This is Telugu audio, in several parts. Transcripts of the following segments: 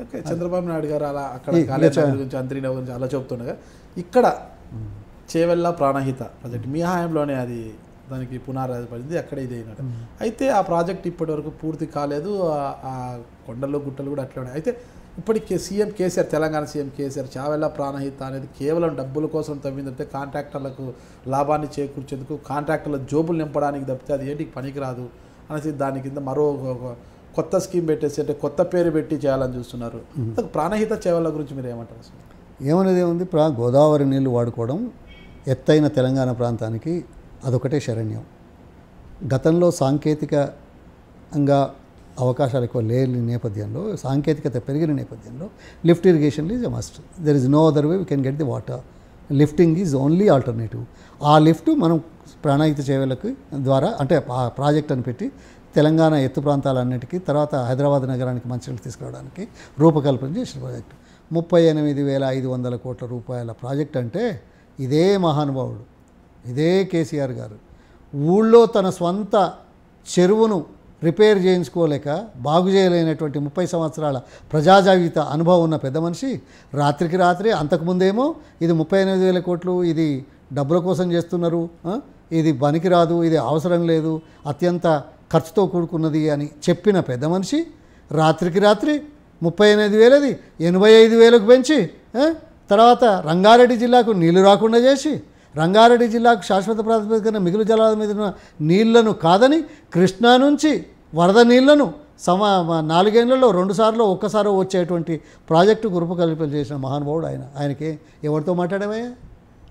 ఓకే, చంద్రబాబు నాయుడు గారు అలా అక్కడ కాళేశ్వరం గురించి అంతరిన గురించి అలా చెప్తుండగా ఇక్కడ చేవెళ్ళ ప్రాణహిత ప్రాజెక్ట్ మీ హయాంలోనే అది దానికి పునరాధిపడింది, అక్కడ ఇది అయినట్టు. అయితే ఆ ప్రాజెక్ట్ ఇప్పటి వరకు పూర్తి కాలేదు, ఆ కొండలు గుట్టలు కూడా అట్లా ఉన్నాయి. అయితే ఇప్పటికి సీఎం కేసీఆర్, తెలంగాణ సీఎం కేసీఆర్ చేవెళ్ళ ప్రాణహిత అనేది కేవలం డబ్బుల కోసం తవ్విందంటే కాంట్రాక్టర్లకు లాభాన్ని చేకూర్చేందుకు కాంట్రాక్టర్ల జోబులు నింపడానికి తప్పితే అది ఏంటికి పనికిరాదు అనేసి దాని కింద మరో కొత్త స్కీమ్ పెట్టేసి అంటే కొత్త పేరు పెట్టి చేయాలని చూస్తున్నారు. ప్రాణహిత చేవెళ్ళ గురించి మీరు ఏమంటారు అసలు? ఏమనేది ఏముంది, గోదావరి నీళ్లు వాడుకోవడం ఎత్తైన తెలంగాణ ప్రాంతానికి అదొకటే శరణ్యం. గతంలో సాంకేతికంగా అవకాశాలు ఎక్కువ లేని నేపథ్యంలో, సాంకేతికత పెరిగిన నేపథ్యంలో lift irrigation is a must. There is no other way we can get the water. Lifting is only alternative. ఆ లిఫ్ట్ మనం ప్రాణహిత చేవెళ్ళకి ద్వారా అంటే ఆ ప్రాజెక్ట్ అని పెట్టి తెలంగాణ ఎత్తు ప్రాంతాలన్నిటికీ తర్వాత హైదరాబాద్ నగరానికి మంచినీళ్ళు తీసుకురావడానికి రూపకల్పన చేసిన ప్రాజెక్టు. 38,500 కోట్ల రూపాయల ప్రాజెక్ట్ అంటే ఇదే మహానుభావుడు, ఇదే కేసీఆర్ గారు ఊళ్ళో తన స్వంత చెరువును రిపేర్ చేయించుకోలేక బాగు చేయలేనటువంటి 30 సంవత్సరాల ప్రజాజీవిత అనుభవం ఉన్న పెద్ద మనిషి రాత్రికి రాత్రి, అంతకుముందేమో ఇది 38,000 కోట్లు, ఇది డబ్బుల కోసం చేస్తున్నారు, ఇది పనికిరాదు, ఇది అవసరం లేదు, అత్యంత ఖర్చుతో కూడుకున్నది అని చెప్పిన పెద్ద మనిషి రాత్రికి రాత్రి 38,000ది 85,000కు పెంచి తర్వాత రంగారెడ్డి జిల్లాకు నీళ్లు రాకుండా చేసి, రంగారెడ్డి జిల్లాకు శాశ్వత ప్రాతిపదికన మిగులు జలాల మీద ఉన్న నీళ్లను కాదని కృష్ణా నుంచి వరద నీళ్లను 4 ఏళ్లలో 2 సార్లు ఒక్కసారో వచ్చేటువంటి ప్రాజెక్టుకు రూపకల్పన చేసిన మహానుభావుడు ఆయన. ఆయనకి ఎవరితో మాట్లాడావయ్యా?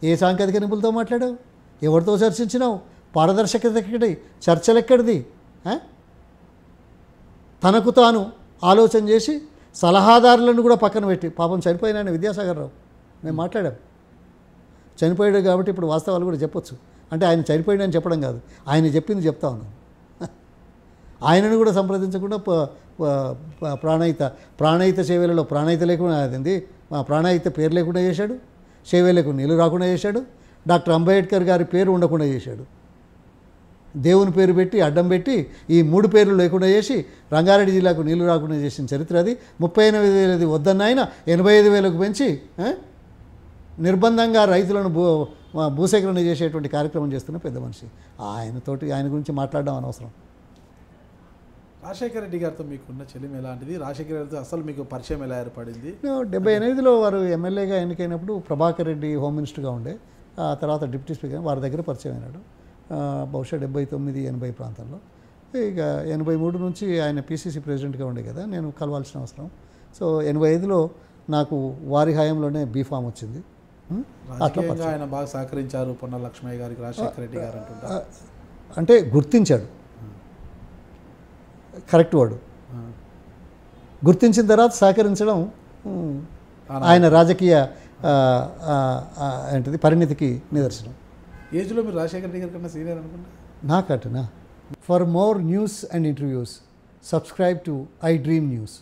ఏ సాంకేతిక నిపుణులతో మాట్లాడావు? ఎవరితో చర్చించినావు? పారదర్శకత ఎక్కడి? చర్చలు ఎక్కడిది? తనకు తాను ఆలోచన చేసి సలహాదారులను కూడా పక్కన పెట్టి, పాపం చనిపోయిన ఆయన విద్యాసాగర్ రావు, మేము మాట్లాడాం. చనిపోయాడు కాబట్టి ఇప్పుడు వాస్తవాలు కూడా చెప్పొచ్చు. అంటే ఆయన చనిపోయాడని చెప్పడం కాదు, ఆయన చెప్పింది చెప్తా ఉన్నాను. ఆయనను కూడా సంప్రదించకుండా ప్రాణహిత చేవెళ్ళలో ప్రాణహిత లేకుండా అయింది, ప్రాణహిత పేరు లేకుండా చేశాడు, చేవెళ్ళకు నీళ్ళు రాకుండా చేశాడు, డాక్టర్ అంబేద్కర్ గారి పేరు ఉండకుండా చేశాడు, దేవుని పేరు పెట్టి అడ్డం పెట్టి ఈ 3 పేర్లు లేకుండా చేసి రంగారెడ్డి జిల్లాకు నీళ్లు రాకుండా చేసిన చరిత్ర అది. 38,000 వద్దన్న ఆయన 85,000కు పెంచి నిర్బంధంగా రైతులను భూసేకరణ చేసేటువంటి కార్యక్రమం చేస్తున్న పెద్ద మనిషి. ఆయన గురించి మాట్లాడడం అనవసరం. రాజశేఖర రెడ్డి గారితో మీకున్న చెలిం ఎలాంటిది? రాజశేఖర రెడ్డితో అసలు మీకు పరిచయం ఎలా ఏర్పడింది? 78లో వారు ఎమ్మెల్యేగా ఎన్నికైనప్పుడు ప్రభాకర్ రెడ్డి హోమ్ మినిస్టర్గా ఉండే, ఆ తర్వాత డిప్యూటీ స్పీకర్ వారి దగ్గర పరిచయం అయినాడు. బహుశా 79-80 ప్రాంతంలో. ఇక 83 నుంచి ఆయన పిసిసి ప్రెసిడెంట్గా ఉండే కదా, నేను కలవాల్సిన అవసరం. సో 85లో నాకు వారి హయాంలోనే బీఫామ్ వచ్చింది. రాజకీయంగా ఆయన బాగా సహకరించారు పొన్న లక్ష్మయ్య గారికి రాజశేఖర రెడ్డి గారు అంటుంటారు. అంటే గుర్తించాడు, కరెక్ట్ వాడు. గుర్తించిన తర్వాత సహకరించడం ఆయన రాజకీయ ఏంటిది పరిణితికి నిదర్శనం. ఏజ్లో మీరు రాజశేఖర రెడ్డి గారి కన్నా సీనియర్ అనుకుంటా. నాకటనా. For more news and interviews subscribe to iDream news.